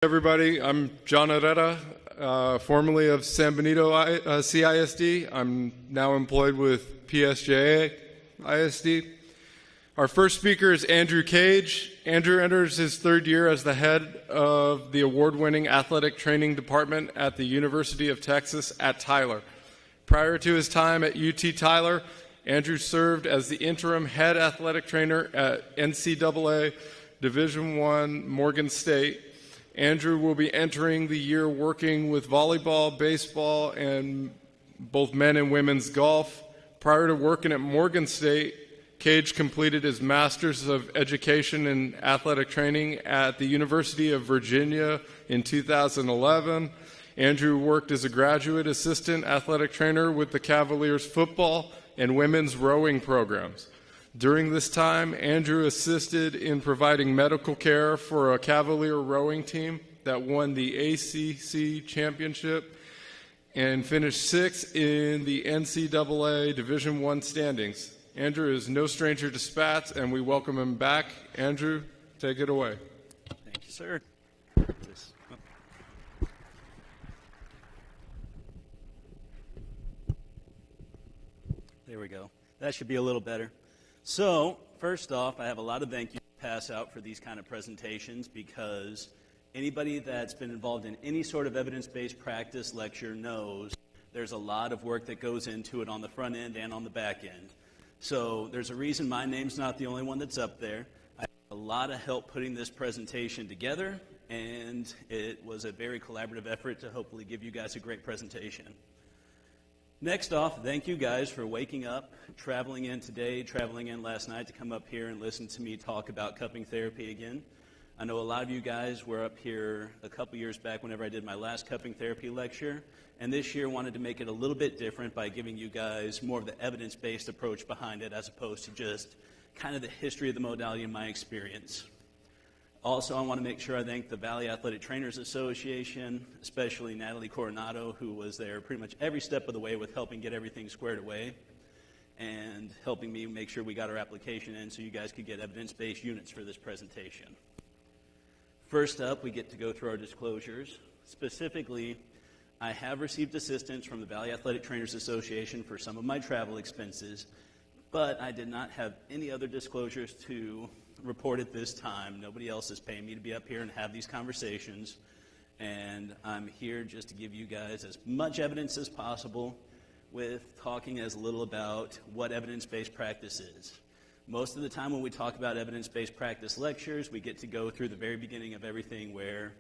Everybody, I'm John Herrera, formerly of San Benito CISD. I'm now employed with PSJA ISD. Our first speaker is Andrew Cage. Andrew enters his third year as the head of the award-winning athletic training department at the University of Texas at Tyler. Prior to his time at UT Tyler, Andrew served as the interim head athletic trainer at NCAA Division I Morgan State. Andrew will be entering the year working with volleyball, baseball, and both men and women's golf. Prior to working at Morgan State, Cage completed his Master's of Education in Athletic Training at the University of Virginia in 2011. Andrew worked as a graduate assistant athletic trainer with the Cavaliers football and women's rowing programs. During this time, Andrew assisted in providing medical care for a Cavalier rowing team that won the ACC championship and finished sixth in the NCAA Division I standings. Andrew is no stranger to spats, and we welcome him back. Andrew, take it away. Thank you, sir. There we go. That should be a little better. So, first off, I have a lot of thank yous to pass out for these kind of presentations because anybody that's been involved in any sort of evidence-based practice lecture knows there's a lot of work that goes into it on the front end and on the back end. So there's a reason my name's not the only one that's up there. I had a lot of help putting this presentation together, and it was a very collaborative effort to hopefully give you guys a great presentation. Next off, thank you guys for waking up, traveling in today, traveling in last night to come up here and listen to me talk about cupping therapy again. I know a lot of you guys were up here a couple years back whenever I did my last cupping therapy lecture, and this year wanted to make it a little bit different by giving you guys more of the evidence-based approach behind it as opposed to just kind of the history of the modality and my experience. Also, I want to make sure I thank the Valley Athletic Trainers Association, especially Natalie Coronado, who was there pretty much every step of the way with helping get everything squared away and helping me make sure we got our application in so you guys could get evidence-based units for this presentation. First up, we get to go through our disclosures. Specifically, I have received assistance from the Valley Athletic Trainers Association for some of my travel expenses, but I did not have any other disclosures to report at this time. Nobody else is paying me to be up here and have these conversations, and I'm here just to give you guys as much evidence as possible with talking as little about what evidence-based practice is. Most of the time when we talk about evidence-based practice lectures, we get to go through the very beginning of everything where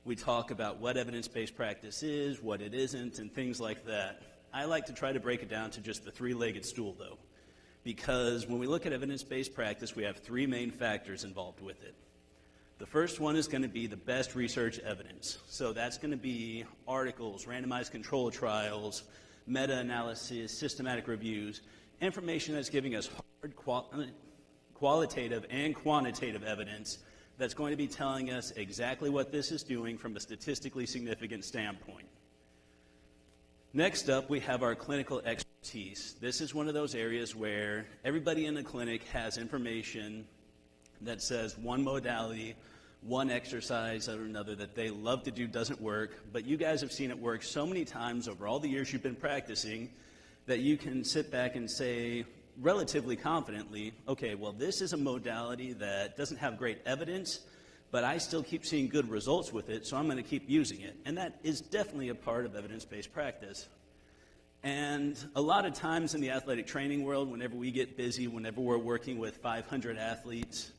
we talk about what evidence-based practice is, what it isn't, and things like that. I like to try to break it down to just the three-legged stool, though, because when we look at evidence-based practice, we have three main factors involved with it. The first one is going to be the best research evidence. So that's going to be articles, randomized control trials, meta-analysis, systematic reviews, information that's giving us hard qualitative and quantitative evidence that's going to be telling us exactly what this is doing from a statistically significant standpoint. Next up, we have our clinical expertise. This is one of those areas where everybody in the clinic has information that says one modality, one exercise or another that they love to do doesn't work, but you guys have seen it work so many times over all the years you've been practicing that you can sit back and say relatively confidently, okay, well, this is a modality that doesn't have great evidence, but I still keep seeing good results with it, so I'm going to keep using it. And that is definitely a part of evidence-based practice. And a lot of times in the athletic training world, whenever we get busy, whenever we're working with 500 athletes,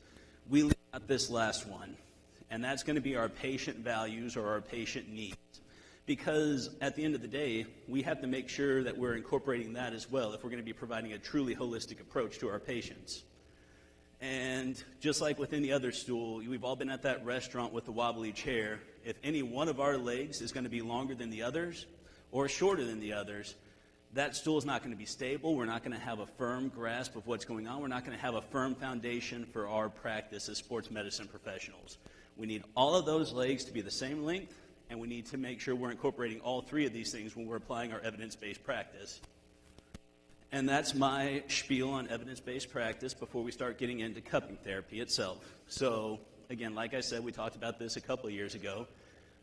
we leave out this last one, and that's going to be our patient values or our patient needs. Because at the end of the day, we have to make sure that we're incorporating that as well if we're going to be providing a truly holistic approach to our patients. And just like with any other stool, we've all been at that restaurant with the wobbly chair. If any one of our legs is going to be longer than the others or shorter than the others, that stool is not going to be stable. We're not going to have a firm grasp of what's going on. We're not going to have a firm foundation for our practice as sports medicine professionals. We need all of those legs to be the same length, and we need to make sure we're incorporating all three of these things when we're applying our evidence-based practice. And that's my spiel on evidence-based practice before we start getting into cupping therapy itself. So again, like I said, we talked about this a couple of years ago,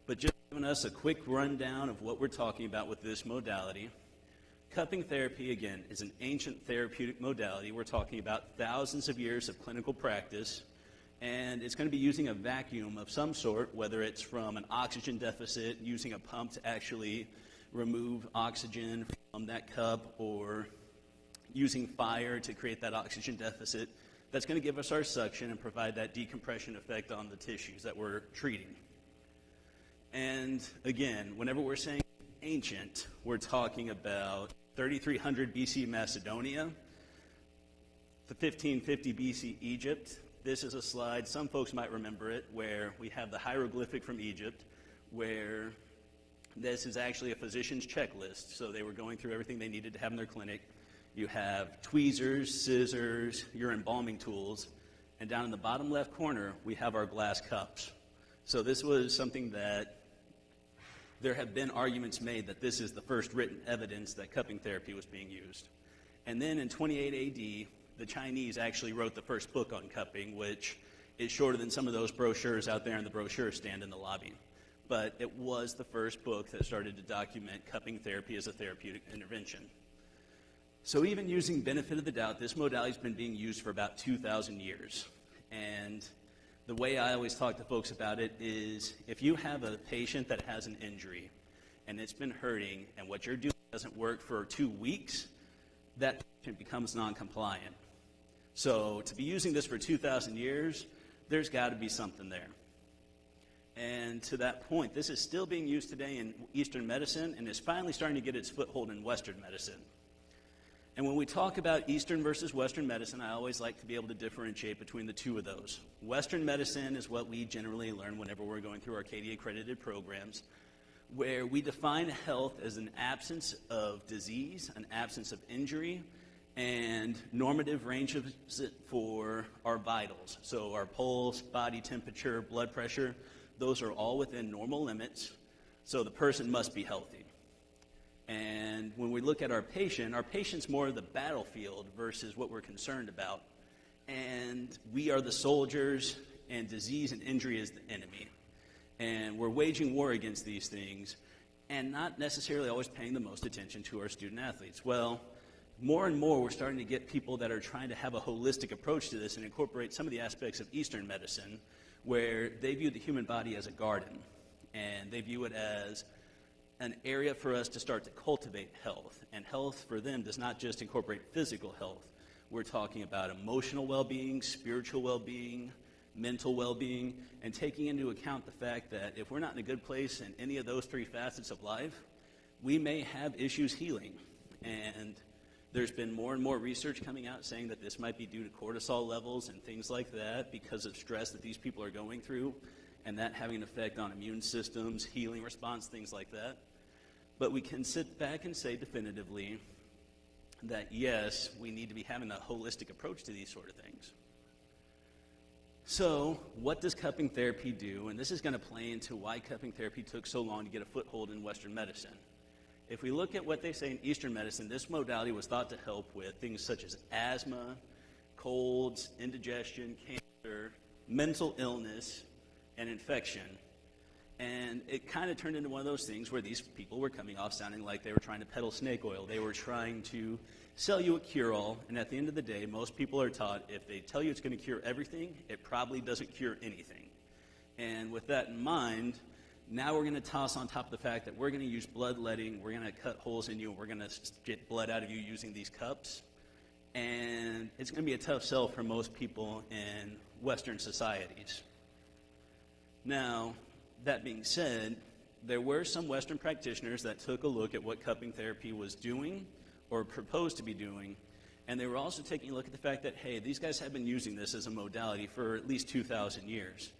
but just giving us a quick rundown of what we're talking about with this modality. Cupping therapy, again, is an ancient therapeutic modality. We're talking about thousands of years of clinical practice, and it's going to be using a vacuum of some sort, whether it's from an oxygen deficit, using a pump to actually remove oxygen from that cup, or using fire to create that oxygen deficit. That's going to give us our suction and provide that decompression effect on the tissues that we're treating. And again, whenever we're saying ancient, we're talking about 3300 BC Macedonia, the 1550 BC Egypt. This is a slide, some folks might remember it, where we have the hieroglyphic from Egypt, where this is actually a physician's checklist. So they were going through everything they needed to have in their clinic. You have tweezers, scissors, your embalming tools, and down in the bottom left corner, we have our glass cups. So this was something that there have been arguments made that this is the first written evidence that cupping therapy was being used. And then in 28 AD, the Chinese actually wrote the first book on cupping, which is shorter than some of those brochures out there in the brochure stand in the lobby. But it was the first book that started to document cupping therapy as a therapeutic intervention. So even using benefit of the doubt, this modality has been being used for about 2,000 years. And the way I always talk to folks about it is, if you have a patient that has an injury and it's been hurting and what you're doing doesn't work for 2 weeks, that patient becomes non-compliant. So to be using this for 2,000 years, there's got to be something there. And to that point, this is still being used today in Eastern medicine and is finally starting to get its foothold in Western medicine. And when we talk about Eastern versus Western medicine, I always like to be able to differentiate between the two of those. Western medicine is what we generally learn whenever we're going through Arcadia-accredited programs, where we define health as an absence of disease, an absence of injury, and normative ranges for our vitals. So our pulse, body temperature, blood pressure, those are all within normal limits, so the person must be healthy. And when we look at our patient's more of the battlefield versus what we're concerned about. And we are the soldiers, and disease and injury is the enemy. And we're waging war against these things and not necessarily always paying the most attention to our student athletes. Well, more and more we're starting to get people that are trying to have a holistic approach to this and incorporate some of the aspects of Eastern medicine, where they view the human body as a garden, and they view it as an area for us to start to cultivate health. And health for them does not just incorporate physical health. We're talking about emotional well-being, spiritual well-being, mental well-being, and taking into account the fact that if we're not in a good place in any of those three facets of life, we may have issues healing. And there's been more and more research coming out saying that this might be due to cortisol levels and things like that because of stress that these people are going through, and that having an effect on immune systems, healing response, things like that. But we can sit back and say definitively that yes, we need to be having a holistic approach to these sort of things. So what does cupping therapy do? And this is going to play into why cupping therapy took so long to get a foothold in Western medicine. If we look at what they say in Eastern medicine, this modality was thought to help with things such as asthma, colds, indigestion, cancer, mental illness, and infection. And it kind of turned into one of those things where these people were coming off sounding like they were trying to peddle snake oil. They were trying to sell you a cure-all, and at the end of the day, most people are taught if they tell you it's going to cure everything, it probably doesn't cure anything. And with that in mind, now we're going to toss on top of the fact that we're going to use bloodletting, we're going to cut holes in you, and we're going to get blood out of you using these cups. And it's going to be a tough sell for most people in Western societies. Now, that being said, there were some Western practitioners that took a look at what cupping therapy was doing or proposed to be doing, and they were also taking a look at the fact that, hey, these guys have been using this as a modality for at least 2,000 years.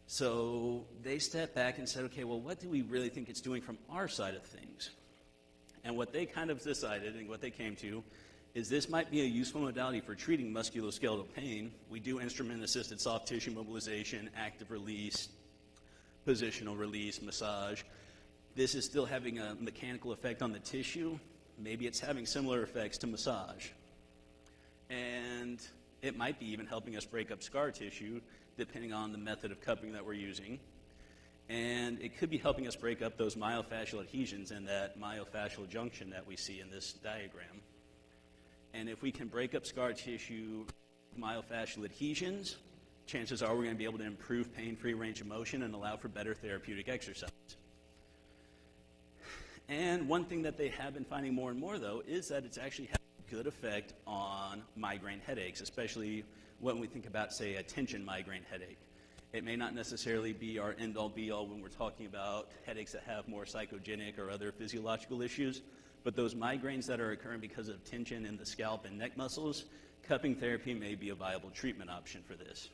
So they stepped back and said, okay, well, what do we really think it's doing from our side of things? And what they kind of decided and what they came to is this might be a useful modality for treating musculoskeletal pain. We do instrument-assisted soft tissue mobilization, active release, positional release, massage. This is still having a mechanical effect on the tissue. Maybe it's having similar effects to massage. And it might be even helping us break up scar tissue depending on the method of cupping that we're using. And it could be helping us break up those myofascial adhesions and that myofascial junction that we see in this diagram. And if we can break up scar tissue myofascial adhesions, chances are we're going to be able to improve pain-free range of motion and allow for better therapeutic exercise. And one thing that they have been finding more and more, though, is that it's actually had a good effect on migraine headaches, especially when we think about, say, a tension migraine headache. It may not necessarily be our end-all be-all when we're talking about headaches that have more psychogenic or other physiological issues, but those migraines that are occurring because of tension in the scalp and neck muscles, cupping therapy may be a viable treatment option for this.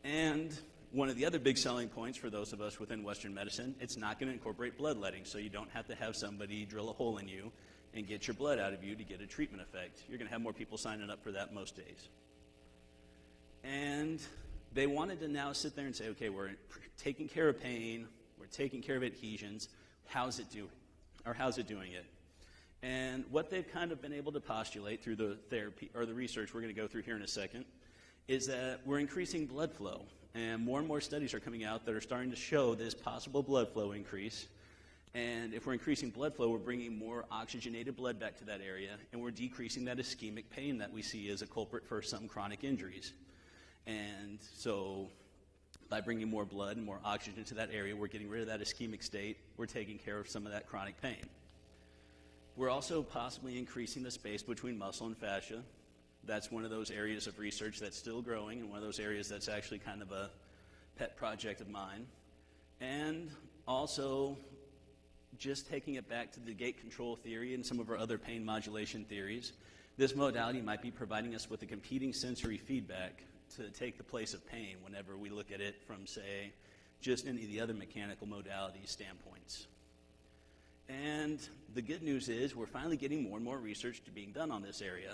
And one of the other big selling points for those of us within Western medicine, it's not going to incorporate bloodletting, so you don't have to have somebody drill a hole in you and get your blood out of you to get a treatment effect. You're going to have more people signing up for that most days. And they wanted to now sit there and say, okay, we're taking care of pain, we're taking care of adhesions, how's it doing? Or how's it doing it? And what they've kind of been able to postulate through the therapy or the research we're going to go through here in a second is that we're increasing blood flow. And more studies are coming out that are starting to show this possible blood flow increase. And if we're increasing blood flow, we're bringing more oxygenated blood back to that area, and we're decreasing that ischemic pain that we see as a culprit for some chronic injuries. And so by bringing more blood and more oxygen to that area, we're getting rid of that ischemic state. We're taking care of some of that chronic pain. We're also possibly increasing the space between muscle and fascia. That's one of those areas of research that's still growing and one of those areas that's actually kind of a pet project of mine. And also just taking it back to the gate control theory and some of our other pain modulation theories, this modality might be providing us with a competing sensory feedback to take the place of pain whenever we look at it from, say, just any of the other mechanical modalities standpoints. And the good news is we're finally getting more and more research being done on this area.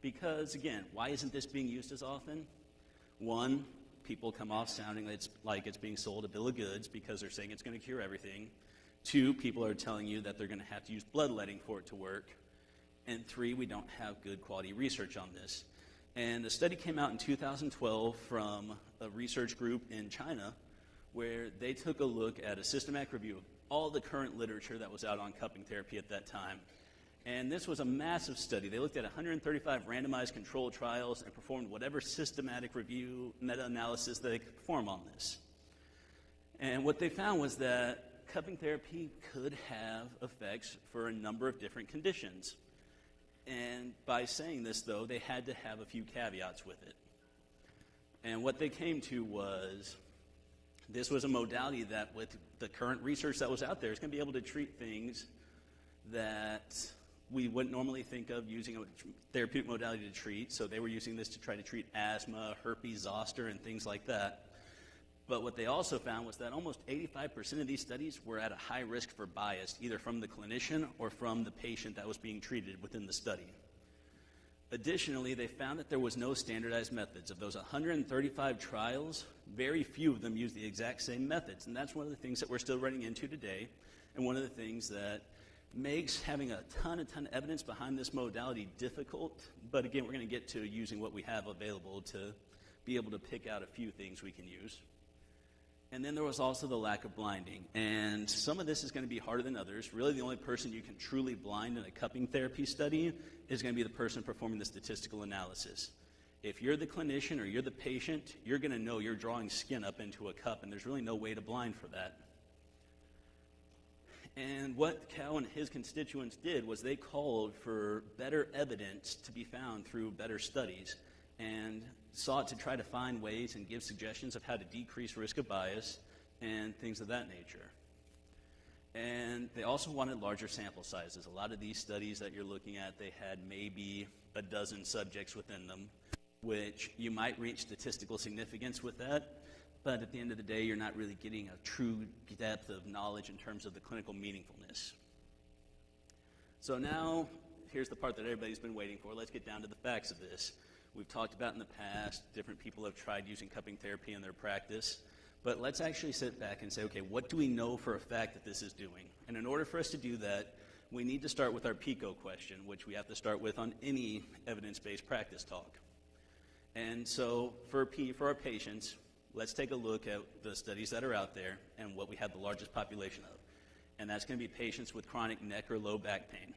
Because, again, why isn't this being used as often? One, people come off sounding like it's being sold a bill of goods because they're saying it's going to cure everything. Two, people are telling you that they're going to have to use bloodletting for it to work. And three, we don't have good quality research on this. And a study came out in 2012 from a research group in China where they took a look at a systematic review of all the current literature that was out on cupping therapy at that time. And this was a massive study. They looked at 135 randomized controlled trials and performed whatever systematic review, meta-analysis that they could perform on this. And what they found was that cupping therapy could have effects for a number of different conditions. And by saying this, though, they had to have a few caveats with it. And what they came to was this was a modality that, with the current research that was out there, is going to be able to treat things that we wouldn't normally think of using a therapeutic modality to treat. So they were using this to try to treat asthma, herpes zoster, and things like that. But what they also found was that almost 85% of these studies were at a high risk for bias, either from the clinician or from the patient that was being treated within the study. Additionally, they found that there was no standardized methods. Of those 135 trials, very few of them used the exact same methods. And that's one of the things that we're still running into today, and one of the things that makes having a ton of evidence behind this modality difficult. But again, we're going to get to using what we have available to be able to pick out a few things we can use. And then there was also the lack of blinding. And some of this is going to be harder than others. Really, the only person you can truly blind in a cupping therapy study is going to be the person performing the statistical analysis. If you're the clinician or you're the patient, you're going to know you're drawing skin up into a cup, and there's really no way to blind for that. And what Cal and his constituents did was they called for better evidence to be found through better studies and sought to try to find ways and give suggestions of how to decrease risk of bias and things of that nature. And they also wanted larger sample sizes. A lot of these studies that you're looking at, they had maybe a dozen subjects within them, which you might reach statistical significance with that, but at the end of the day, you're not really getting a true depth of knowledge in terms of the clinical meaningfulness. So now, here's the part that everybody's been waiting for. Let's get down to the facts of this. We've talked about in the past, different people have tried using cupping therapy in their practice, but let's actually sit back and say, okay, what do we know for a fact that this is doing? And in order for us to do that, we need to start with our PICO question, which we have to start with on any evidence-based practice talk. And so for our patients, let's take a look at the studies that are out there and what we have the largest population of. And that's going to be patients with chronic neck or low back pain.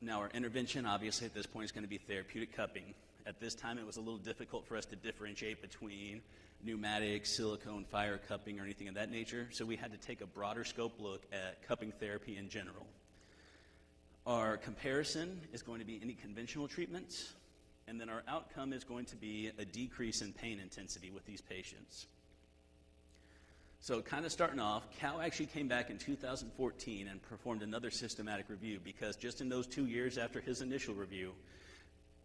Now, our intervention, obviously, at this point is going to be therapeutic cupping. At this time, it was a little difficult for us to differentiate between pneumatic, silicone, fire cupping, or anything of that nature, so we had to take a broader scope look at cupping therapy in general. Our comparison is going to be any conventional treatments, and then our outcome is going to be a decrease in pain intensity with these patients. So kind of starting off, Cal actually came back in 2014 and performed another systematic review, because just in those 2 years after his initial review,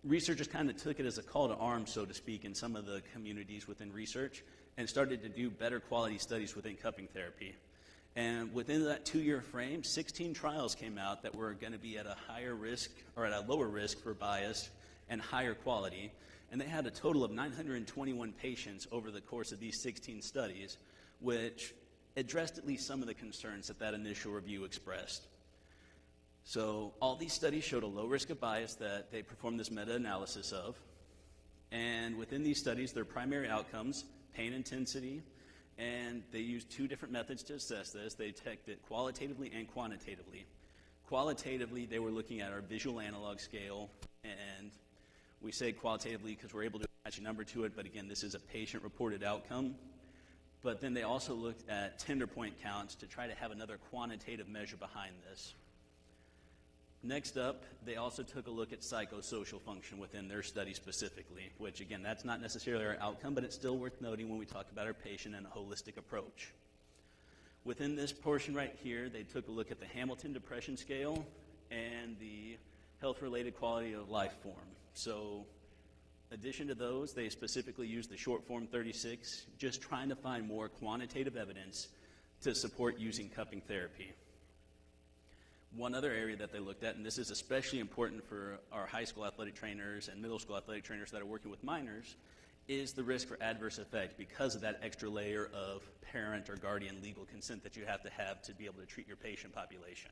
researchers kind of took it as a call to arms, so to speak, in some of the communities within research and started to do better quality studies within cupping therapy. And within that 2-year frame, 16 trials came out that were going to be at a higher risk or at a lower risk for bias and higher quality. And they had a total of 921 patients over the course of these 16 studies, which addressed at least some of the concerns that that initial review expressed. So all these studies showed a low risk of bias that they performed this meta-analysis of. And within these studies, their primary outcomes, pain intensity, and they used 2 different methods to assess this. They checked it qualitatively and quantitatively. Qualitatively, they were looking at our visual analog scale, and we say qualitatively because we're able to attach a number to it, but again, this is a patient-reported outcome. But then they also looked at tender point counts to try to have another quantitative measure behind this. Next up, they also took a look at psychosocial function within their study specifically, which again, that's not necessarily our outcome, but it's still worth noting when we talk about our patient and a holistic approach. Within this portion right here, they took a look at the Hamilton Depression Scale and the health-related quality of life form. So, in addition to those, they specifically used the short form 36, just trying to find more quantitative evidence to support using cupping therapy. One other area that they looked at, and this is especially important for our high school athletic trainers and middle school athletic trainers that are working with minors, is the risk for adverse effect because of that extra layer of parent or guardian legal consent that you have to be able to treat your patient population.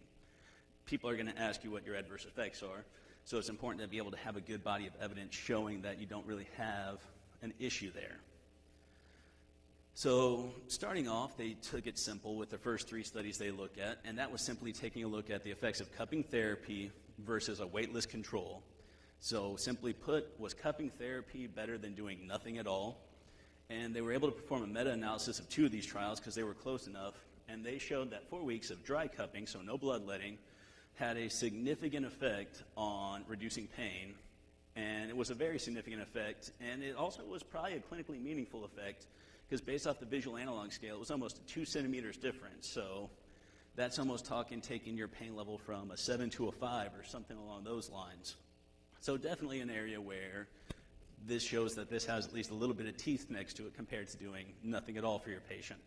People are going to ask you what your adverse effects are, so it's important to be able to have a good body of evidence showing that you don't really have an issue there. So starting off, they took it simple with the first 3 studies they looked at, and that was simply taking a look at the effects of cupping therapy versus a weightless control. So simply put, was cupping therapy better than doing nothing at all? And they were able to perform a meta-analysis of 2 of these trials because they were close enough, and they showed that 4 weeks of dry cupping, so no bloodletting, had a significant effect on reducing pain, and it was a very significant effect, and it also was probably a clinically meaningful effect, because based off the visual analog scale, it was almost 2 centimeters difference. So that's almost taking your pain level from a 7 to a 5 or something along those lines. So definitely an area where this shows that this has at least a little bit of teeth next to it compared to doing nothing at all for your patient.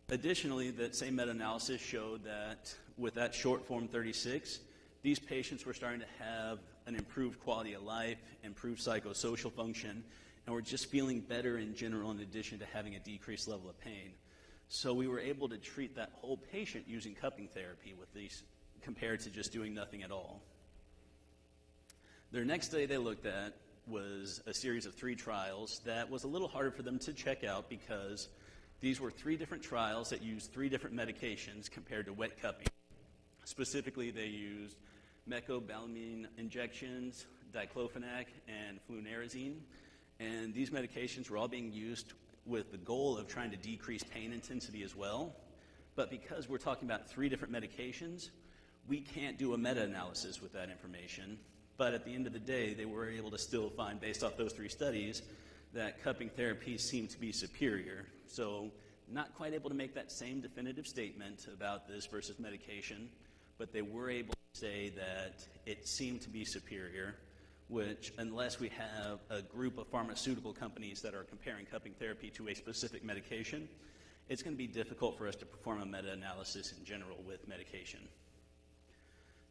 Additionally, that same meta-analysis showed that with that short form 36, these patients were starting to have an improved quality of life, improved psychosocial function, and were just feeling better in general in addition to having a decreased level of pain. So we were able to treat that whole patient using cupping therapy with these compared to just doing nothing at all. Their next study they looked at was a series of 3 trials that was a little harder for them to check out because these were 3 different trials that used 3 different medications compared to wet cupping. Specifically, they used mecobalamin injections, diclofenac, and flunarizine. And these medications were all being used with the goal of trying to decrease pain intensity as well. But because we're talking about 3 different medications, we can't do a meta-analysis with that information. But at the end of the day, they were able to still find, based off those 3 studies, that cupping therapy seemed to be superior. So not quite able to make that same definitive statement about this versus medication, but they were able to say that it seemed to be superior, which unless we have a group of pharmaceutical companies that are comparing cupping therapy to a specific medication, it's going to be difficult for us to perform a meta-analysis in general with medication.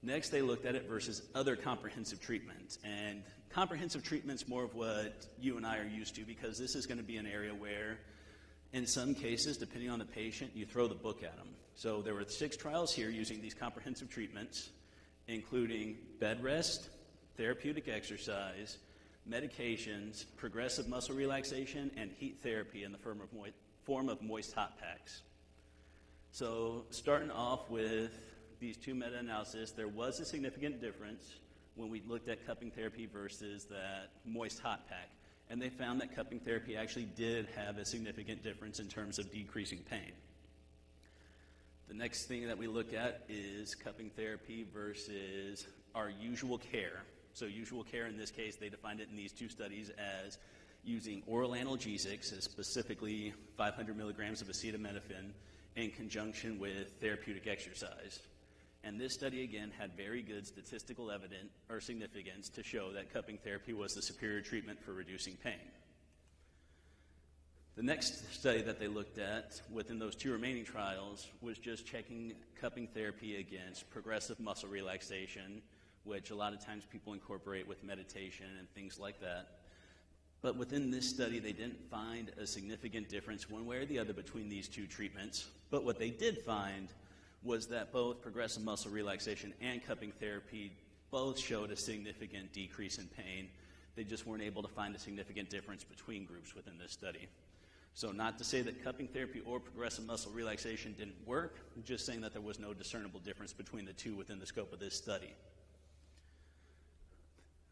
Next, they looked at it versus other comprehensive treatment. And comprehensive treatment's more of what you and I are used to because this is going to be an area where, in some cases, depending on the patient, you throw the book at them. So there were 6 trials here using these comprehensive treatments, including bed rest, therapeutic exercise, medications, progressive muscle relaxation, and heat therapy in the form of moist hot packs. So starting off with these two meta-analyses, there was a significant difference when we looked at cupping therapy versus that moist hot pack. And they found that cupping therapy actually did have a significant difference in terms of decreasing pain. The next thing that we look at is cupping therapy versus our usual care. So usual care in this case, they defined it in these two studies as using oral analgesics, specifically 500 milligrams of acetaminophen, in conjunction with therapeutic exercise. And this study, again, had very good statistical evidence or significance to show that cupping therapy was the superior treatment for reducing pain. The next study that they looked at within those two remaining trials was just checking cupping therapy against progressive muscle relaxation, which a lot of times people incorporate with meditation and things like that. But within this study, they didn't find a significant difference one way or the other between these two treatments. But what they did find was that both progressive muscle relaxation and cupping therapy both showed a significant decrease in pain. They just weren't able to find a significant difference between groups within this study. So not to say that cupping therapy or progressive muscle relaxation didn't work, just saying that there was no discernible difference between the two within the scope of this study.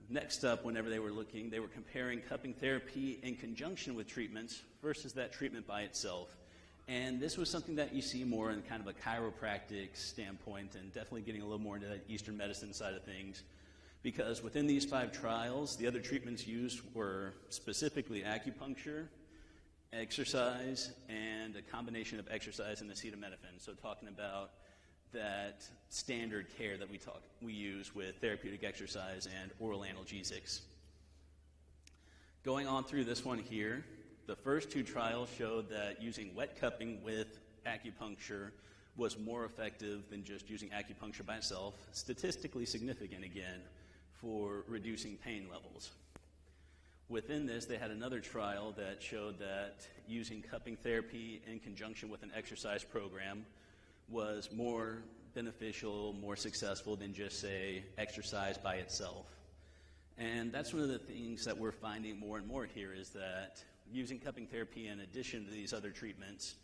Next up, whenever they were looking, they were comparing cupping therapy in conjunction with treatments versus that treatment by itself. And this was something that you see more in kind of a chiropractic standpoint, and definitely getting a little more into that Eastern medicine side of things. Because within these 5 trials, the other treatments used were specifically acupuncture, exercise, and a combination of exercise and acetaminophen. So talking about that standard care that we use with therapeutic exercise and oral analgesics. Going on through this one here, the first 2 trials showed that using wet cupping with acupuncture was more effective than just using acupuncture by itself, statistically significant again for reducing pain levels. Within this, they had another trial that showed that using cupping therapy in conjunction with an exercise program was more beneficial, more successful than just, say, exercise by itself. And that's one of the things that we're finding more and more here is that using cupping therapy in addition to these other treatments,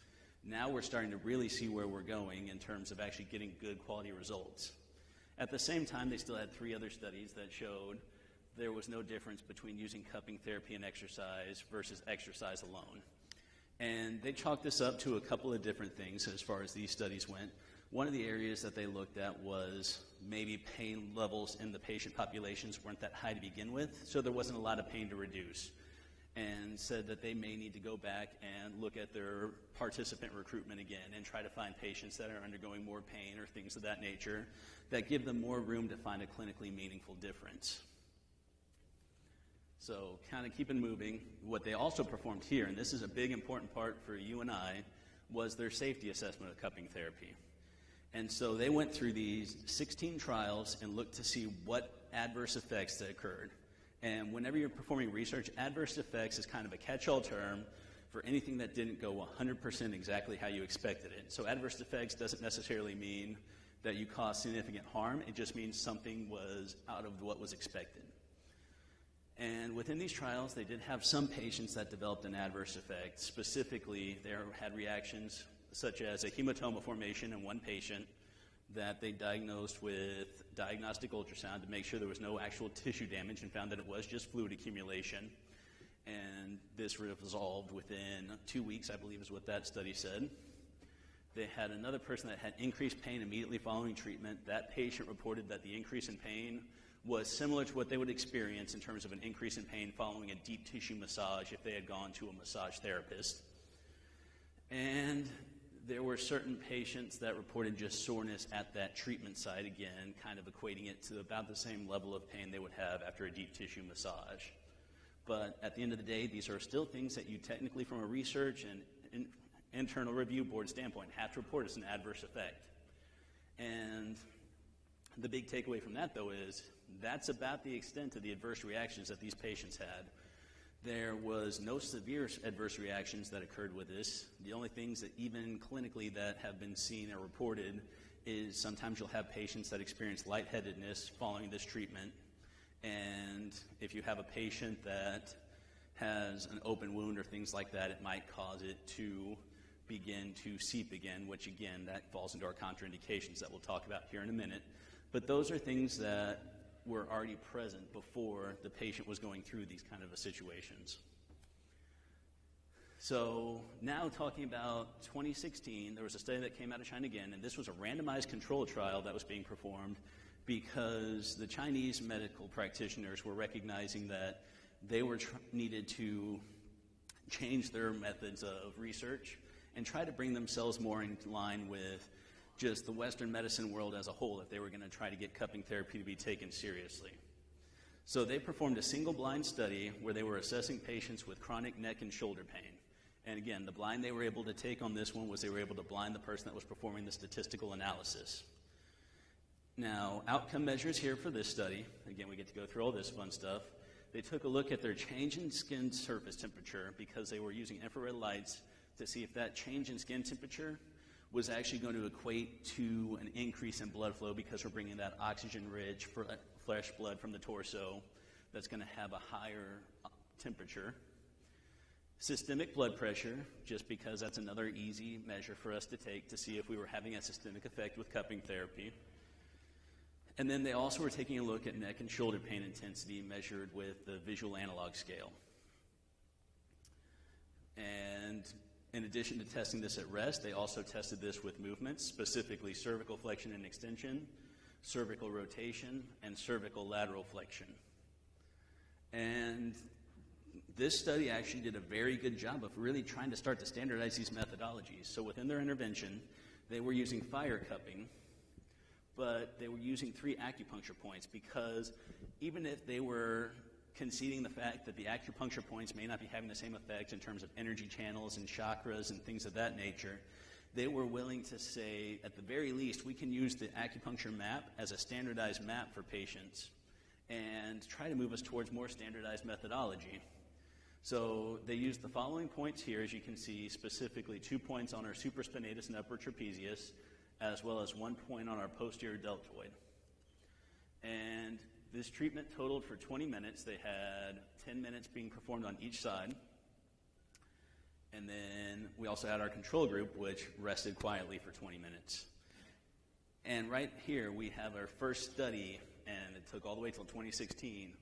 now we're starting to really see where we're going in terms of actually getting good quality results. At the same time, they still had 3 other studies that showed there was no difference between using cupping therapy and exercise versus exercise alone. And they chalked this up to a couple of different things as far as these studies went. One of the areas that they looked at was maybe pain levels in the patient populations weren't that high to begin with, so there wasn't a lot of pain to reduce. And said that they may need to go back and look at their participant recruitment again and try to find patients that are undergoing more pain or things of that nature that give them more room to find a clinically meaningful difference. So kind of keeping moving, what they also performed here, and this is a big important part for you and I, was their safety assessment of cupping therapy. And so they went through these 16 trials and looked to see what adverse effects that occurred. And whenever you're performing research, adverse effects is kind of a catch-all term for anything that didn't go 100% exactly how you expected it. So adverse effects doesn't necessarily mean that you caused significant harm. It just means something was out of what was expected. And within these trials, they did have some patients that developed an adverse effect. Specifically, they had reactions such as a hematoma formation in one patient that they diagnosed with diagnostic ultrasound to make sure there was no actual tissue damage and found that it was just fluid accumulation. And this resolved within 2 weeks, I believe is what that study said. They had another person that had increased pain immediately following treatment. That patient reported that the increase in pain was similar to what they would experience in terms of an increase in pain following a deep tissue massage if they had gone to a massage therapist. And there were certain patients that reported just soreness at that treatment site, again, kind of equating it to about the same level of pain they would have after a deep tissue massage. But at the end of the day, these are still things that you technically, from a research and internal review board standpoint, have to report as an adverse effect. And the big takeaway from that, though, is that's about the extent of the adverse reactions that these patients had. There was no severe adverse reactions that occurred with this. The only things that even clinically that have been seen or reported is sometimes you'll have patients that experience lightheadedness following this treatment. And if you have a patient that has an open wound or things like that, it might cause it to begin to seep again, which again, that falls into our contraindications that we'll talk about here in a minute. But those are things that were already present before the patient was going through these kind of situations. So now talking about 2016, there was a study that came out of China again, and this was a randomized control trial that was being performed because the Chinese medical practitioners were recognizing that they were needed to change their methods of research and try to bring themselves more in line with just the Western medicine world as a whole if they were going to try to get cupping therapy to be taken seriously. So they performed a single-blind study where they were assessing patients with chronic neck and shoulder pain. And again, the blind they were able to take on this one was they were able to blind the person that was performing the statistical analysis. Now, outcome measures here for this study, again, we get to go through all this fun stuff. They took a look at their change in skin surface temperature because they were using infrared lights to see if that change in skin temperature was actually going to equate to an increase in blood flow because we're bringing that oxygen-rich fresh blood from the torso that's going to have a higher temperature. Systemic blood pressure, just because that's another easy measure for us to take to see if we were having a systemic effect with cupping therapy. And then they also were taking a look at neck and shoulder pain intensity measured with the visual analog scale. And in addition to testing this at rest, they also tested this with movements, specifically cervical flexion and extension, cervical rotation, and cervical lateral flexion. And this study actually did a very good job of really trying to start to standardize these methodologies. So within their intervention, they were using fire cupping, but they were using 3 acupuncture points because even if they were conceding the fact that the acupuncture points may not be having the same effect in terms of energy channels and chakras and things of that nature, they were willing to say, at the very least, we can use the acupuncture map as a standardized map for patients and try to move us towards more standardized methodology. So they used the following points here, as you can see, specifically 2 points on our supraspinatus and upper trapezius, as well as 1 point on our posterior deltoid. And this treatment totaled for 20 minutes. They had 10 minutes being performed on each side. And then we also had our control group, which rested quietly for 20 minutes. And right here, we have our first study, and it took all the way till 2016,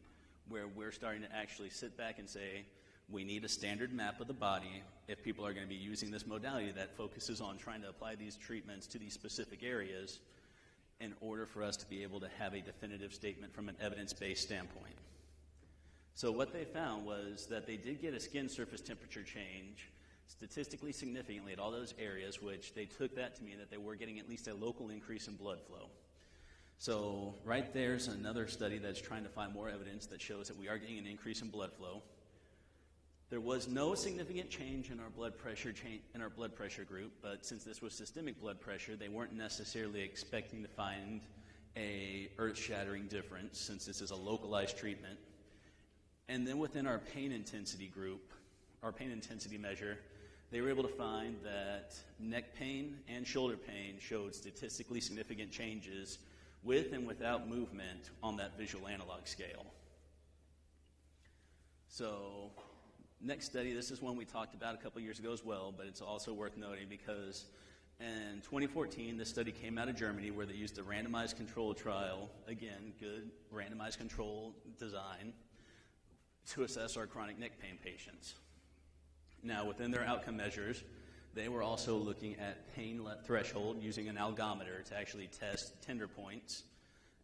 where we're starting to actually sit back and say, we need a standard map of the body if people are going to be using this modality that focuses on trying to apply these treatments to these specific areas in order for us to be able to have a definitive statement from an evidence-based standpoint. So what they found was that they did get a skin surface temperature change statistically significantly at all those areas, which they took that to mean that they were getting at least a local increase in blood flow. So right there's another study that's trying to find more evidence that shows that we are getting an increase in blood flow. There was no significant change in our blood pressure group, but since this was systemic blood pressure, they weren't necessarily expecting to find a earth-shattering difference since this is a localized treatment. And then within our pain intensity group, our pain intensity measure, they were able to find that neck pain and shoulder pain showed statistically significant changes with and without movement on that visual analog scale. So next study, this is one we talked about a couple years ago as well, but it's also worth noting because in 2014, this study came out of Germany where they used a randomized control trial, again, good randomized control design, to assess our chronic neck pain patients. Now, within their outcome measures, they were also looking at pain threshold using an algometer to actually test tender points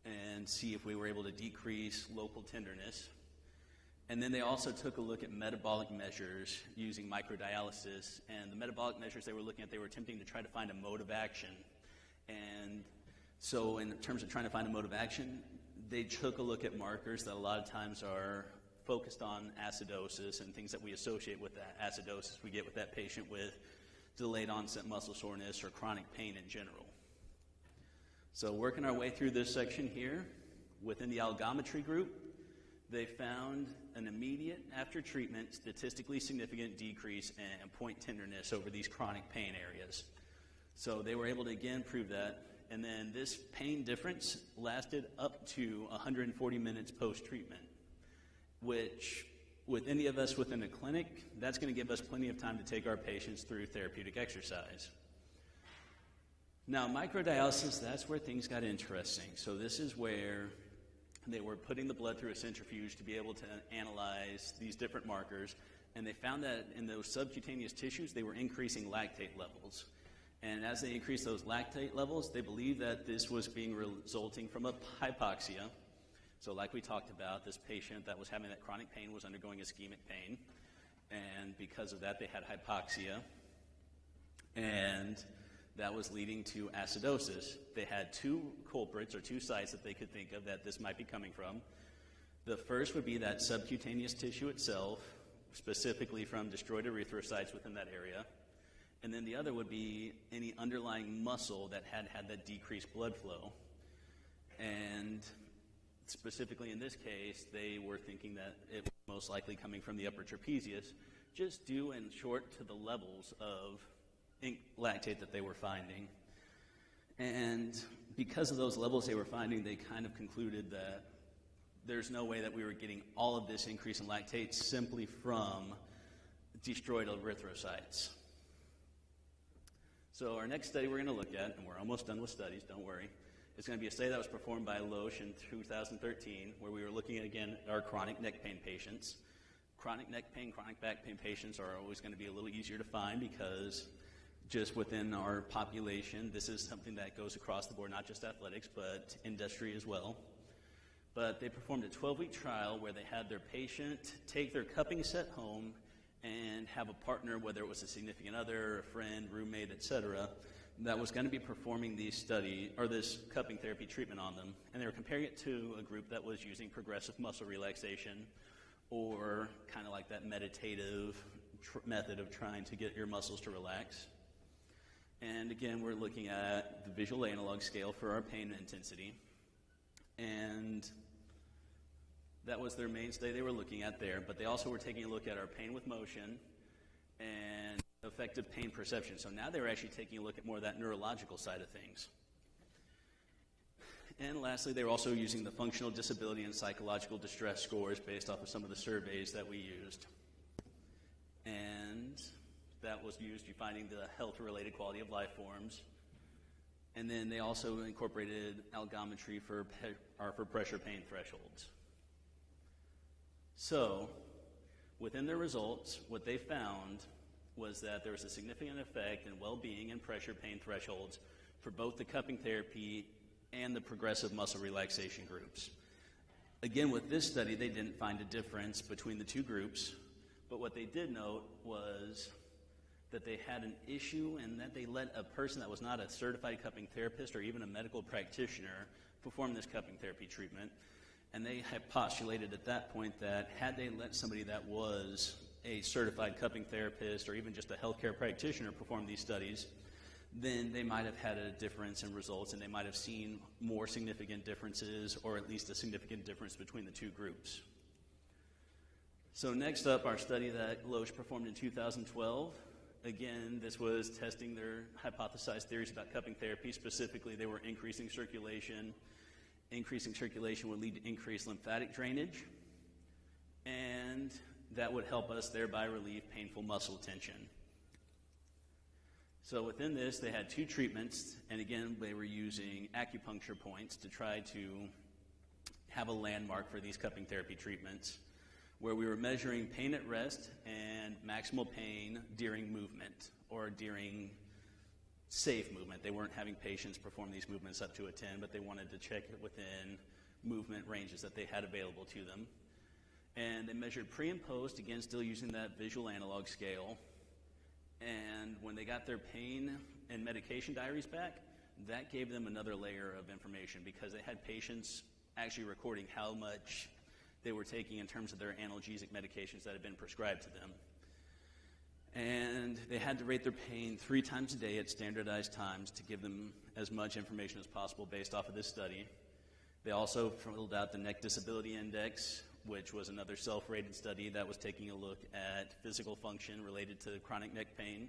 and see if we were able to decrease local tenderness. And then they also took a look at metabolic measures using microdialysis. And the metabolic measures they were looking at, they were attempting to try to find a mode of action. And so in terms of trying to find a mode of action, they took a look at markers that a lot of times are focused on acidosis and things that we associate with that acidosis we get with that patient with delayed onset muscle soreness or chronic pain in general. So working our way through this section here, within the algometry group, they found an immediate, after treatment, statistically significant decrease in point tenderness over these chronic pain areas. So they were able to, again, prove that And then this pain difference lasted up to 140 minutes post-treatment, which with any of us within a clinic, that's going to give us plenty of time to take our patients through therapeutic exercise. Now, microdialysis, that's where things got interesting. So this is where they were putting the blood through a centrifuge to be able to analyze these different markers, and they found that in those subcutaneous tissues, they were increasing lactate levels. And as they increased those lactate levels, they believed that this was resulting from a hypoxia. So like we talked about, this patient that was having that chronic pain was undergoing ischemic pain, and because of that, they had hypoxia, and that was leading to acidosis. They had two culprits or two sites that they could think of that this might be coming from. The first would be that subcutaneous tissue itself, specifically from destroyed erythrocytes within that area. And then the other would be any underlying muscle that had that decreased blood flow. And specifically in this case, they were thinking that it was most likely coming from the upper trapezius, just due in short to the levels of lactate that they were finding. And because of those levels they were finding, they kind of concluded that there's no way that we were getting all of this increase in lactate simply from destroyed erythrocytes. So our next study we're going to look at, and we're almost done with studies, don't worry, it's going to be a study that was performed by Loesch in 2013, where we were looking at, again, our chronic neck pain patients. Chronic neck pain, chronic back pain patients are always going to be a little easier to find because just within our population, this is something that goes across the board, not just athletics, but industry as well. But they performed a 12-week trial where they had their patient take their cupping set home and have a partner, whether it was a significant other, a friend, roommate, etc., that was going to be performing this cupping therapy treatment on them. And they were comparing it to a group that was using progressive muscle relaxation, or kind of like that meditative method of trying to get your muscles to relax. And again, we're looking at the visual analog scale for our pain intensity. And that was their mainstay they were looking at there. But they also were taking a look at our pain with motion and effective pain perception. So now they were actually taking a look at more of that neurological side of things. And lastly, they were also using the functional disability and psychological distress scores based off of some of the surveys that we used. And that was used to finding the health-related quality of life forms. And then they also incorporated algometry for pressure pain thresholds. So, within their results, what they found was that there was a significant effect in well-being and pressure pain thresholds for both the cupping therapy and the progressive muscle relaxation groups. Again, with this study, they didn't find a difference between the two groups, but what they did note was that they had an issue and that they let a person that was not a certified cupping therapist or even a medical practitioner perform this cupping therapy treatment. And they had postulated at that point that had they let somebody that was a certified cupping therapist or even just a healthcare practitioner perform these studies, then they might have had a difference in results and they might have seen more significant differences or at least a significant difference between the two groups. So next up, our study that Loesch performed in 2012. Again, this was testing their hypothesized theories about cupping therapy. Specifically, they were increasing circulation. Increasing circulation would lead to increased lymphatic drainage, and that would help us thereby relieve painful muscle tension. So within this, they had two treatments, and again, they were using acupuncture points to try to have a landmark for these cupping therapy treatments, where we were measuring pain at rest and maximal pain during movement or during safe movement. They weren't having patients perform these movements up to a 10, but they wanted to check it within movement ranges that they had available to them. And they measured pre and post, again, still using that visual analog scale. And when they got their pain and medication diaries back, that gave them another layer of information because they had patients actually recording how much they were taking in terms of their analgesic medications that had been prescribed to them. And they had to rate their pain 3 times a day at standardized times to give them as much information as possible based off of this study. They also filled out the Neck Disability Index, which was another self-rated study that was taking a look at physical function related to chronic neck pain.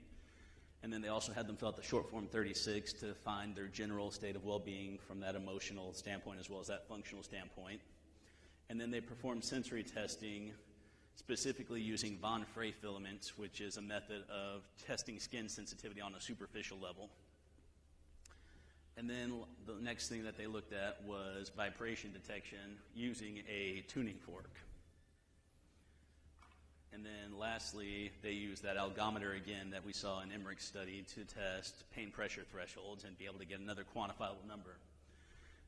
And then they also had them fill out the short form 36 to find their general state of well-being from that emotional standpoint as well as that functional standpoint. And then they performed sensory testing, specifically using von Frey filaments, which is a method of testing skin sensitivity on a superficial level. And then the next thing that they looked at was vibration detection using a tuning fork. And then lastly, they used that algometer again that we saw in Emmerich's study to test pain pressure thresholds and be able to get another quantifiable number.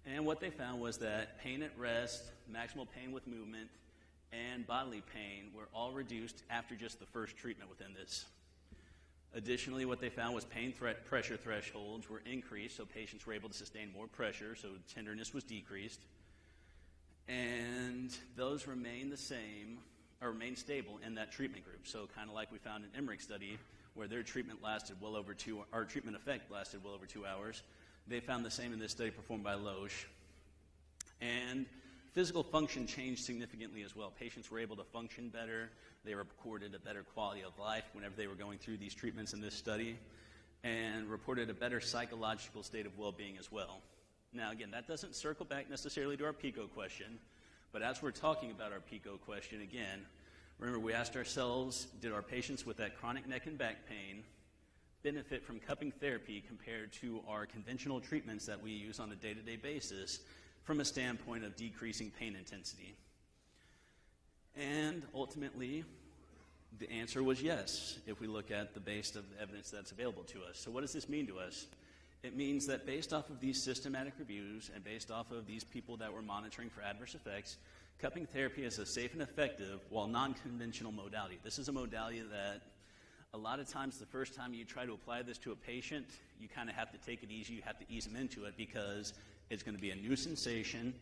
And what they found was that pain at rest, maximal pain with movement, and bodily pain were all reduced after just the first treatment within this. Additionally, what they found was pain pressure thresholds were increased, so patients were able to sustain more pressure, so tenderness was decreased. And those remained the same, or remained stable in that treatment group. So kind of like we found in Emmerich's study, where their treatment lasted our treatment effect lasted well over 2 hours. They found the same in this study performed by Loesch. And physical function changed significantly as well. Patients were able to function better. They reported a better quality of life whenever they were going through these treatments in this study, and reported a better psychological state of well-being as well. Now, again, that doesn't circle back necessarily to our PICO question, but as we're talking about our PICO question, again, remember we asked ourselves, did our patients with that chronic neck and back pain benefit from cupping therapy compared to our conventional treatments that we use on a day-to-day basis from a standpoint of decreasing pain intensity? And ultimately, the answer was yes, if we look at the base of the evidence that's available to us. So what does this mean to us? It means that based off of these systematic reviews and based off of these people that we're monitoring for adverse effects, cupping therapy is a safe and effective while non-conventional modality. This is a modality that a lot of times the first time you try to apply this to a patient, you kind of have to take it easy, you have to ease them into it because it's going to be a new sensation,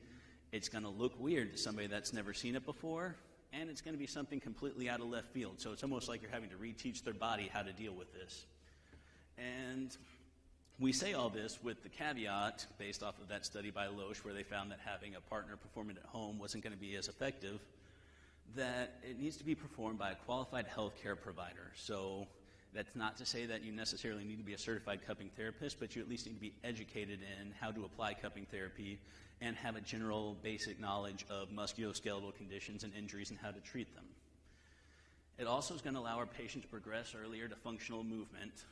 it's going to look weird to somebody that's never seen it before, and it's going to be something completely out of left field. So it's almost like you're having to reteach their body how to deal with this. And we say all this with the caveat, based off of that study by Loesch, where they found that having a partner perform it at home wasn't going to be as effective, that it needs to be performed by a qualified healthcare provider. So that's not to say that you necessarily need to be a certified cupping therapist, but you at least need to be educated in how to apply cupping therapy and have a general basic knowledge of musculoskeletal conditions and injuries and how to treat them. It also is going to allow our patient to progress earlier to functional movement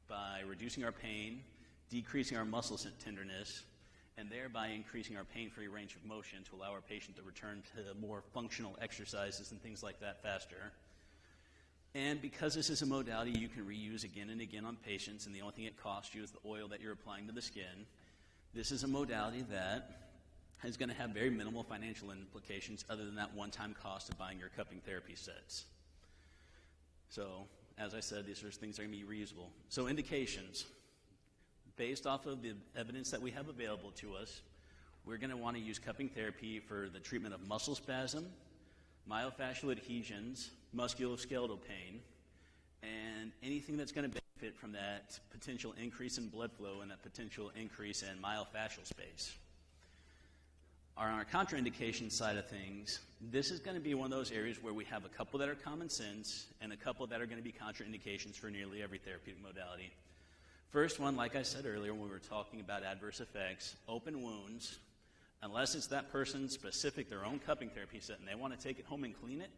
by reducing our pain, decreasing our muscle tenderness, and thereby increasing our pain-free range of motion to allow our patient to return to more functional exercises and things like that faster. And because this is a modality you can reuse again and again on patients, and the only thing it costs you is the oil that you're applying to the skin, this is a modality that is going to have very minimal financial implications other than that one-time cost of buying your cupping therapy sets. So, as I said, these are things that are going to be reusable. So indications. Based off of the evidence that we have available to us, we're going to want to use cupping therapy for the treatment of muscle spasm, myofascial adhesions, musculoskeletal pain, and anything that's going to benefit from that potential increase in blood flow and that potential increase in myofascial space. On our contraindication side of things, this is going to be one of those areas where we have a couple that are common sense and a couple that are going to be contraindications for nearly every therapeutic modality. First one, like I said earlier when we were talking about adverse effects, open wounds, unless it's that person's specific, their own cupping therapy set, and they want to take it home and clean it,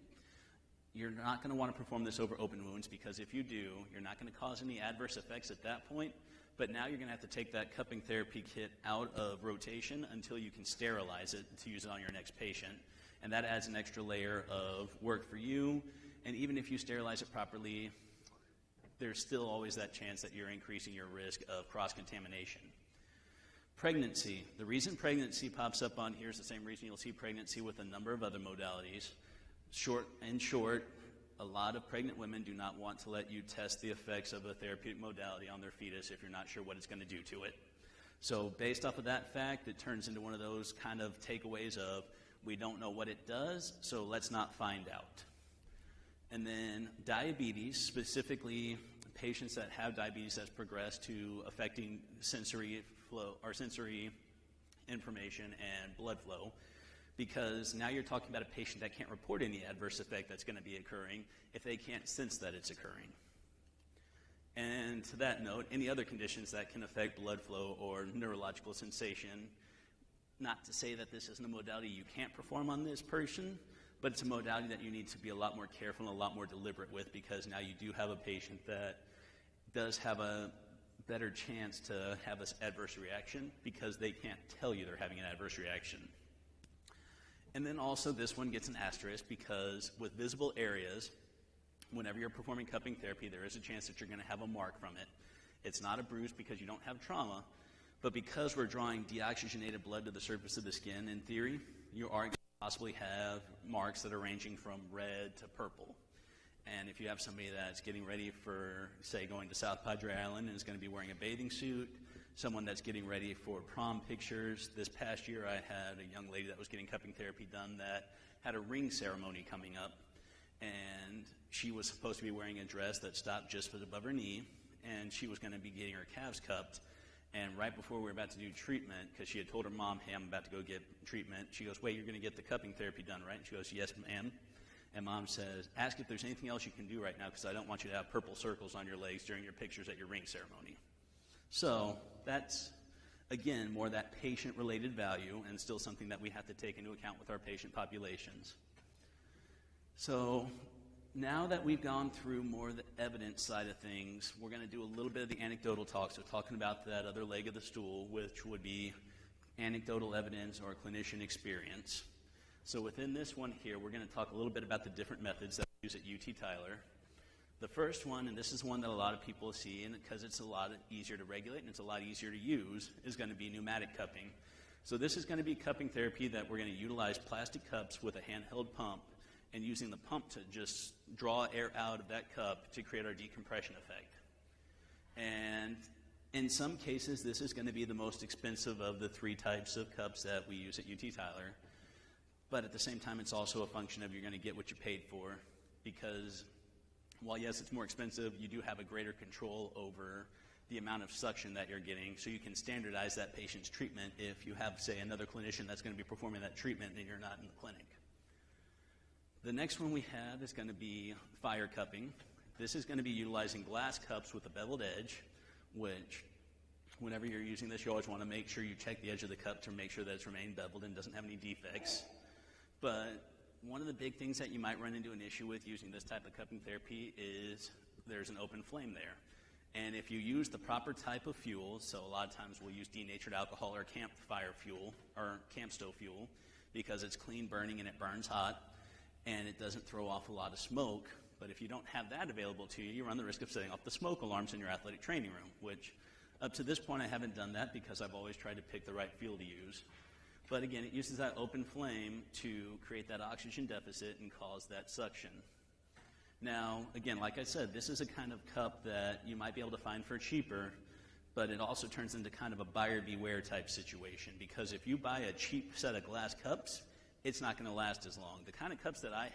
you're not going to want to perform this over open wounds, because if you do, you're not going to cause any adverse effects at that point, but now you're going to have to take that cupping therapy kit out of rotation until you can sterilize it to use it on your next patient, and that adds an extra layer of work for you, and even if you sterilize it properly, there's still always that chance that you're increasing your risk of cross-contamination. Pregnancy. The reason pregnancy pops up on here is the same reason you'll see pregnancy with a number of other modalities. In short, a lot of pregnant women do not want to let you test the effects of a therapeutic modality on their fetus if you're not sure what it's going to do to it. So based off of that fact, it turns into one of those kind of takeaways of, we don't know what it does, so let's not find out. And then diabetes, specifically patients that have diabetes that's progressed to affecting sensory flow or sensory information and blood flow, because now you're talking about a patient that can't report any adverse effect that's going to be occurring if they can't sense that it's occurring. And to that note, any other conditions that can affect blood flow or neurological sensation. Not to say that this isn't a modality you can't perform on this person, but it's a modality that you need to be a lot more careful and a lot more deliberate with, because now you do have a patient that does have a better chance to have this adverse reaction because they can't tell you they're having an adverse reaction. And then also this one gets an asterisk because with visible areas, whenever you're performing cupping therapy, there is a chance that you're going to have a mark from it. It's not a bruise because you don't have trauma, but because we're drawing deoxygenated blood to the surface of the skin, in theory, you are going to possibly have marks that are ranging from red to purple. And if you have somebody that's getting ready for, say, going to South Padre Island and is going to be wearing a bathing suit, someone that's getting ready for prom pictures. This past year I had a young lady that was getting cupping therapy done that had a ring ceremony coming up, and she was supposed to be wearing a dress that stopped just above her knee, and she was going to be getting her calves cupped. And right before we were about to do treatment, because she had told her mom, hey, I'm about to go get treatment, she goes, wait, you're going to get the cupping therapy done, right? And she goes, yes, ma'am. And mom says, ask if there's anything else you can do right now, because I don't want you to have purple circles on your legs during your pictures at your ring ceremony. So that's, again, more that patient-related value, and still something that we have to take into account with our patient populations. So now that we've gone through more of the evidence side of things, we're going to do a little bit of the anecdotal talk, so talking about that other leg of the stool, which would be anecdotal evidence or clinician experience. So within this one here, we're going to talk a little bit about the different methods that we use at UT Tyler. The first one, and this is one that a lot of people see, and because it's a lot easier to regulate and it's a lot easier to use, is going to be pneumatic cupping. So this is going to be cupping therapy that we're going to utilize plastic cups with a handheld pump, and using the pump to just draw air out of that cup to create our decompression effect. And in some cases, this is going to be the most expensive of the three types of cups that we use at UT Tyler. But at the same time, it's also a function of you're going to get what you paid for, because while yes, it's more expensive, you do have a greater control over the amount of suction that you're getting, so you can standardize that patient's treatment if you have, say, another clinician that's going to be performing that treatment and you're not in the clinic. The next one we have is going to be fire cupping. This is going to be utilizing glass cups with a beveled edge, which whenever you're using this, you always want to make sure you check the edge of the cup to make sure that it's remained beveled and doesn't have any defects. But one of the big things that you might run into an issue with using this type of cupping therapy is there's an open flame there. And if you use the proper type of fuel, so a lot of times we'll use denatured alcohol or campfire fuel or camp stove fuel because it's clean burning and it burns hot and it doesn't throw off a lot of smoke. But if you don't have that available to you, you run the risk of setting off the smoke alarms in your athletic training room, which up to this point I haven't done that because I've always tried to pick the right fuel to use. But again, it uses that open flame to create that oxygen deficit and cause that suction. Now, again, like I said, this is a kind of cup that you might be able to find for cheaper, but it also turns into kind of a buyer beware type situation, because if you buy a cheap set of glass cups, it's not going to last as long. The kind of cups that I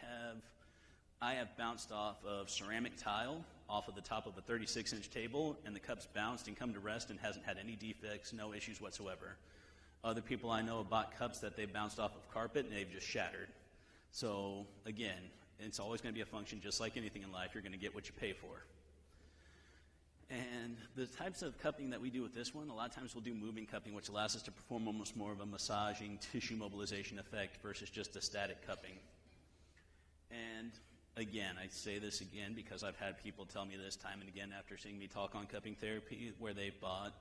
have bounced off of ceramic tile off of the top of a 36-inch table, and the cup's bounced and come to rest and hasn't had any defects, no issues whatsoever. Other people I know have bought cups that they've bounced off of carpet and they've just shattered. So again, it's always going to be a function, just like anything in life, you're going to get what you pay for. And the types of cupping that we do with this one, a lot of times we'll do moving cupping, which allows us to perform almost more of a massaging tissue mobilization effect versus just a static cupping. And again, I say this again because I've had people tell me this time and again after seeing me talk on cupping therapy, where they bought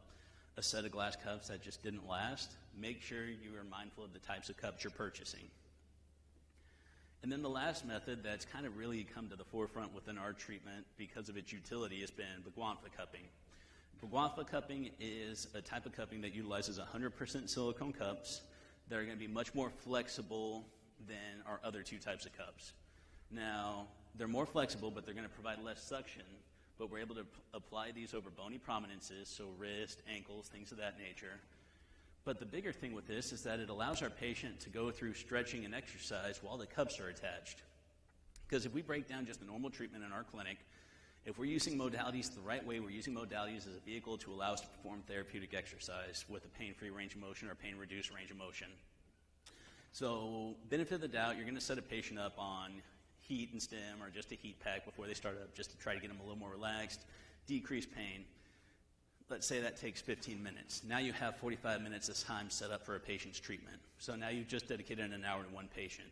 a set of glass cups that just didn't last. Make sure you are mindful of the types of cups you're purchasing. And then the last method that's kind of really come to the forefront within our treatment because of its utility has been Beguanfa cupping. Beguanfa cupping is a type of cupping that utilizes 100% silicone cups that are going to be much more flexible than our other two types of cups. Now, they're more flexible, but they're going to provide less suction, but we're able to apply these over bony prominences, so wrist, ankles, things of that nature. But the bigger thing with this is that it allows our patient to go through stretching and exercise while the cups are attached. Because if we break down just the normal treatment in our clinic, if we're using modalities the right way, we're using modalities as a vehicle to allow us to perform therapeutic exercise with a pain-free range of motion or pain-reduced range of motion. So, benefit of the doubt, you're going to set a patient up on heat and stim or just a heat pack before they start up, just to try to get them a little more relaxed. decrease pain. Let's say that takes 15 minutes. Now you have 45 minutes of time set up for a patient's treatment. So now you've just dedicated an hour to one patient.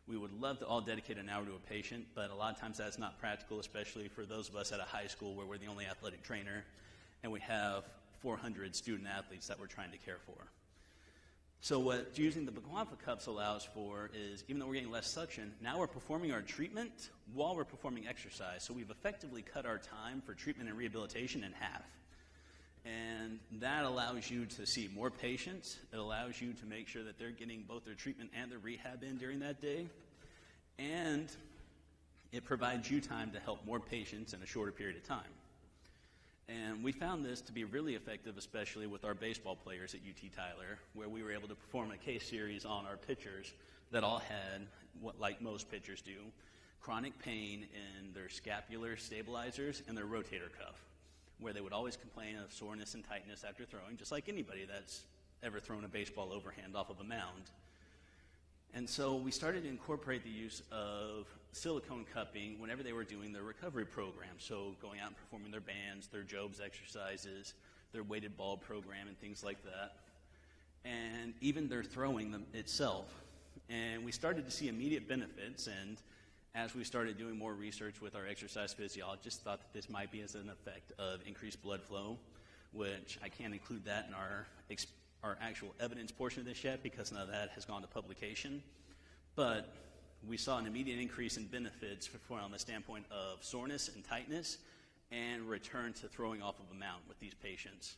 We would love to all dedicate an hour to a patient, but a lot of times that's not practical, especially for those of us at a high school where we're the only athletic trainer, and we have 400 student athletes that we're trying to care for. So what using the Baguanfa cups allows for is, even though we're getting less suction, now we're performing our treatment while we're performing exercise. So we've effectively cut our time for treatment and rehabilitation in half. And that allows you to see more patients. It allows you to make sure that they're getting both their treatment and their rehab in during that day. And it provides you time to help more patients in a shorter period of time. And we found this to be really effective, especially with our baseball players at UT Tyler, where we were able to perform a case series on our pitchers that all had, what like most pitchers do, chronic pain in their scapular stabilizers and their rotator cuff, where they would always complain of soreness and tightness after throwing, just like anybody that's ever thrown a baseball overhand off of a mound. And so we started to incorporate the use of silicone cupping whenever they were doing their recovery program. So going out and performing their bands, their Jobs exercises, their weighted ball program, and things like that. And even their throwing them itself. And we started to see immediate benefits, and as we started doing more research with our exercise physiologists, thought that this might be as an effect of increased blood flow, which I can't include that in our actual evidence portion of this yet because none of that has gone to publication. But we saw an immediate increase in benefits from the standpoint of soreness and tightness and return to throwing off of a mound with these patients.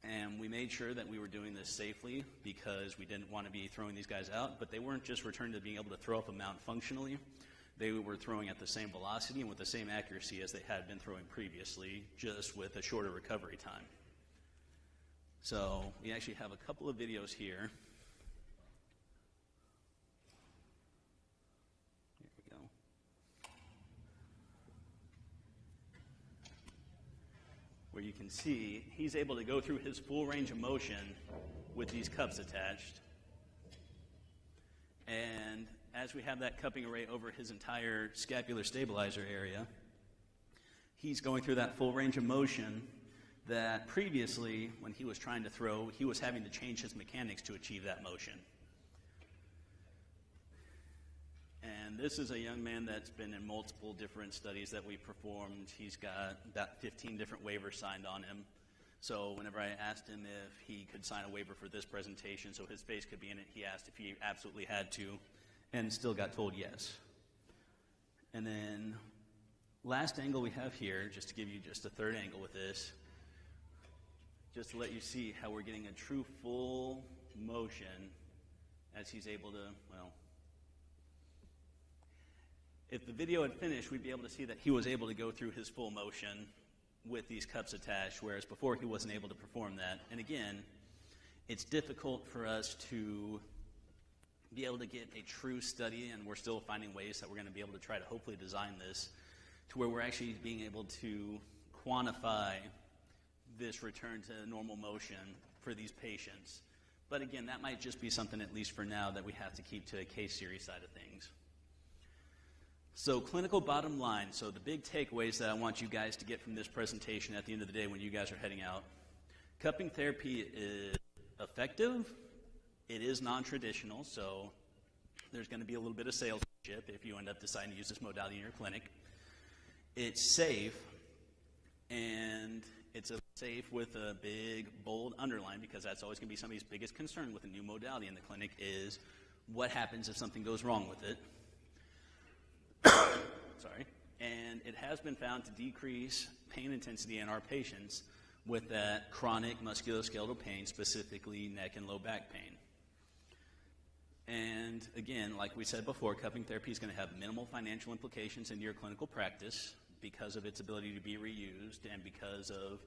And we made sure that we were doing this safely because we didn't want to be throwing these guys out, but they weren't just returning to being able to throw off a mound functionally. They were throwing at the same velocity and with the same accuracy as they had been throwing previously, just with a shorter recovery time. So we actually have a couple of videos here. Here we go. Where you can see he's able to go through his full range of motion with these cups attached. And as we have that cupping array over his entire scapular stabilizer area, he's going through that full range of motion that previously, when he was trying to throw, he was having to change his mechanics to achieve that motion. And this is a young man that's been in multiple different studies that we performed. He's got about 15 different waivers signed on him. So whenever I asked him if he could sign a waiver for this presentation so his face could be in it, he asked if he absolutely had to, and still got told yes. And then last angle we have here, just to give you just a third angle with this, just to let you see how we're getting a true full motion as he's able to, well, if the video had finished, we'd be able to see that he was able to go through his full motion with these cups attached, whereas before he wasn't able to perform that. And again, it's difficult for us to be able to get a true study, and we're still finding ways that we're going to be able to try to hopefully design this to where we're actually being able to quantify this return to normal motion for these patients. But again, that might just be something, at least for now, that we have to keep to a case series side of things. So clinical bottom line, so the big takeaways that I want you guys to get from this presentation at the end of the day when you guys are heading out. Cupping therapy is effective. It is non-traditional, so there's going to be a little bit of salesmanship if you end up deciding to use this modality in your clinic. It's safe, and it's safe with a big, bold underline, because that's always going to be somebody's biggest concern with a new modality in the clinic is what happens if something goes wrong with it. Sorry. And it has been found to decrease pain intensity in our patients with that chronic musculoskeletal pain, specifically neck and low back pain. And again, like we said before, cupping therapy is going to have minimal financial implications in your clinical practice because of its ability to be reused and because of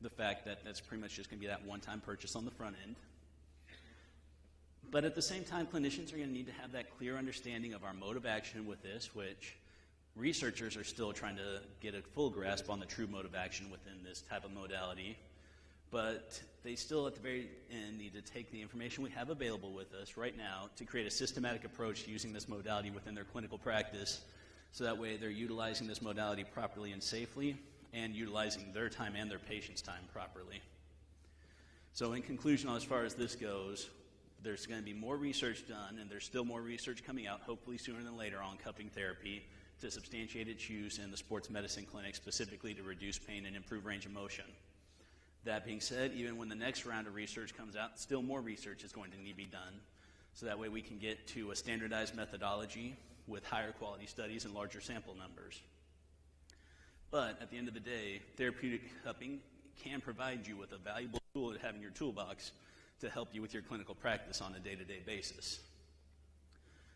the fact that that's pretty much just going to be that one-time purchase on the front end. But at the same time, clinicians are going to need to have that clear understanding of our mode of action with this, which researchers are still trying to get a full grasp on the true mode of action within this type of modality. But they still, at the very end, need to take the information we have available with us right now to create a systematic approach to using this modality within their clinical practice, so that way they're utilizing this modality properly and safely, and utilizing their time and their patient's time properly. So in conclusion, as far as this goes, there's going to be more research done, and there's still more research coming out, hopefully sooner than later, on cupping therapy to substantiate its use in the sports medicine clinic, specifically to reduce pain and improve range of motion. That being said, even when the next round of research comes out, still more research is going to need to be done, so that way we can get to a standardized methodology with higher quality studies and larger sample numbers. But at the end of the day, therapeutic cupping can provide you with a valuable tool to have in your toolbox to help you with your clinical practice on a day-to-day basis.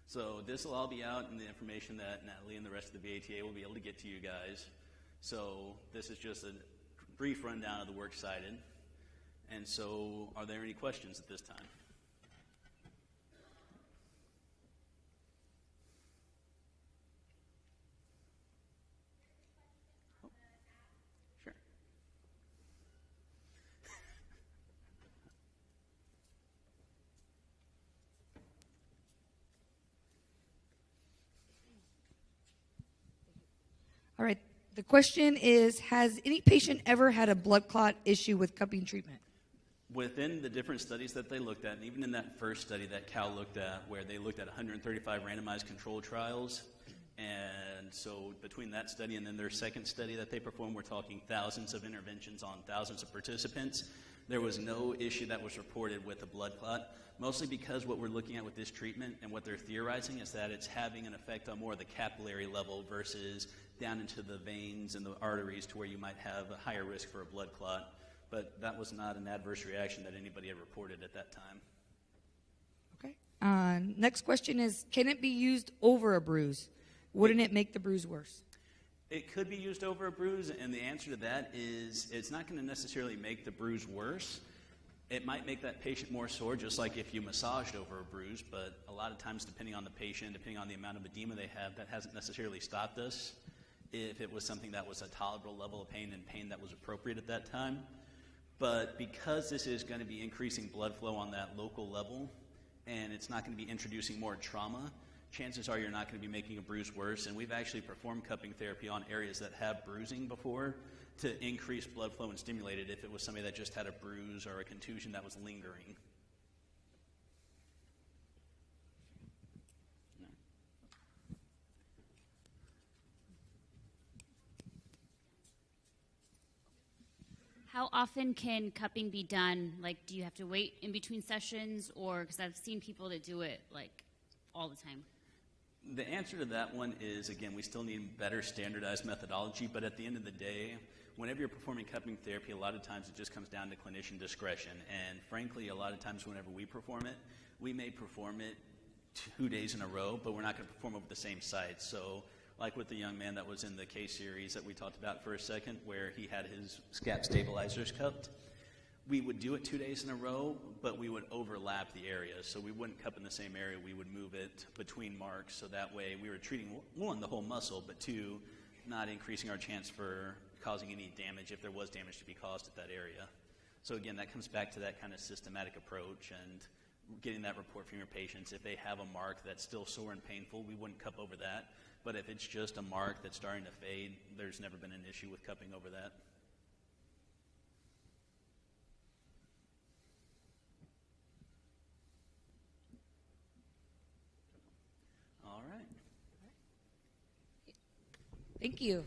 So this will all be out in the information that Natalie and the rest of the VATA will be able to get to you guys. So this is just a brief rundown of the works cited. And so are there any questions at this time? Oh, sure. All right. The question is, has any patient ever had a blood clot issue with cupping treatment? Within the different studies that they looked at, and even in that first study that Cal looked at, where they looked at 135 randomized control trials, and so between that study and then their second study that they performed, we're talking thousands of interventions on thousands of participants. There was no issue that was reported with a blood clot, mostly because what we're looking at with this treatment and what they're theorizing is that it's having an effect on more of the capillary level versus down into the veins and the arteries to where you might have a higher risk for a blood clot. But that was not an adverse reaction that anybody had reported at that time. Okay. Next question is, can it be used over a bruise? Wouldn't it make the bruise worse? It could be used over a bruise, and the answer to that is it's not going to necessarily make the bruise worse. It might make that patient more sore, just like if you massaged over a bruise, but a lot of times, depending on the patient, depending on the amount of edema they have, that hasn't necessarily stopped us if it was something that was a tolerable level of pain and pain that was appropriate at that time. But because this is going to be increasing blood flow on that local level, and it's not going to be introducing more trauma, chances are you're not going to be making a bruise worse. And we've actually performed cupping therapy on areas that have bruising before to increase blood flow and stimulate it if it was somebody that just had a bruise or a contusion that was lingering. No. How often can cupping be done? Like, do you have to wait in between sessions, or because I've seen people that do it like all the time? The answer to that one is, again, we still need better standardized methodology, but at the end of the day, whenever you're performing cupping therapy, a lot of times it just comes down to clinician discretion. And frankly, a lot of times whenever we perform it, we may perform it 2 days in a row, but we're not going to perform over the same site. So like with the young man that was in the case series that we talked about for a second, where he had his scap stabilizers cupped, we would do it 2 days in a row, but we would overlap the areas. So we wouldn't cup in the same area. We would move it between marks, so that way we were treating, one, the whole muscle, but two, not increasing our chance for causing any damage if there was damage to be caused at that area. So again, that comes back to that kind of systematic approach and getting that report from your patients. If they have a mark that's still sore and painful, we wouldn't cup over that. But if it's just a mark that's starting to fade, there's never been an issue with cupping over that. All right. Thank you.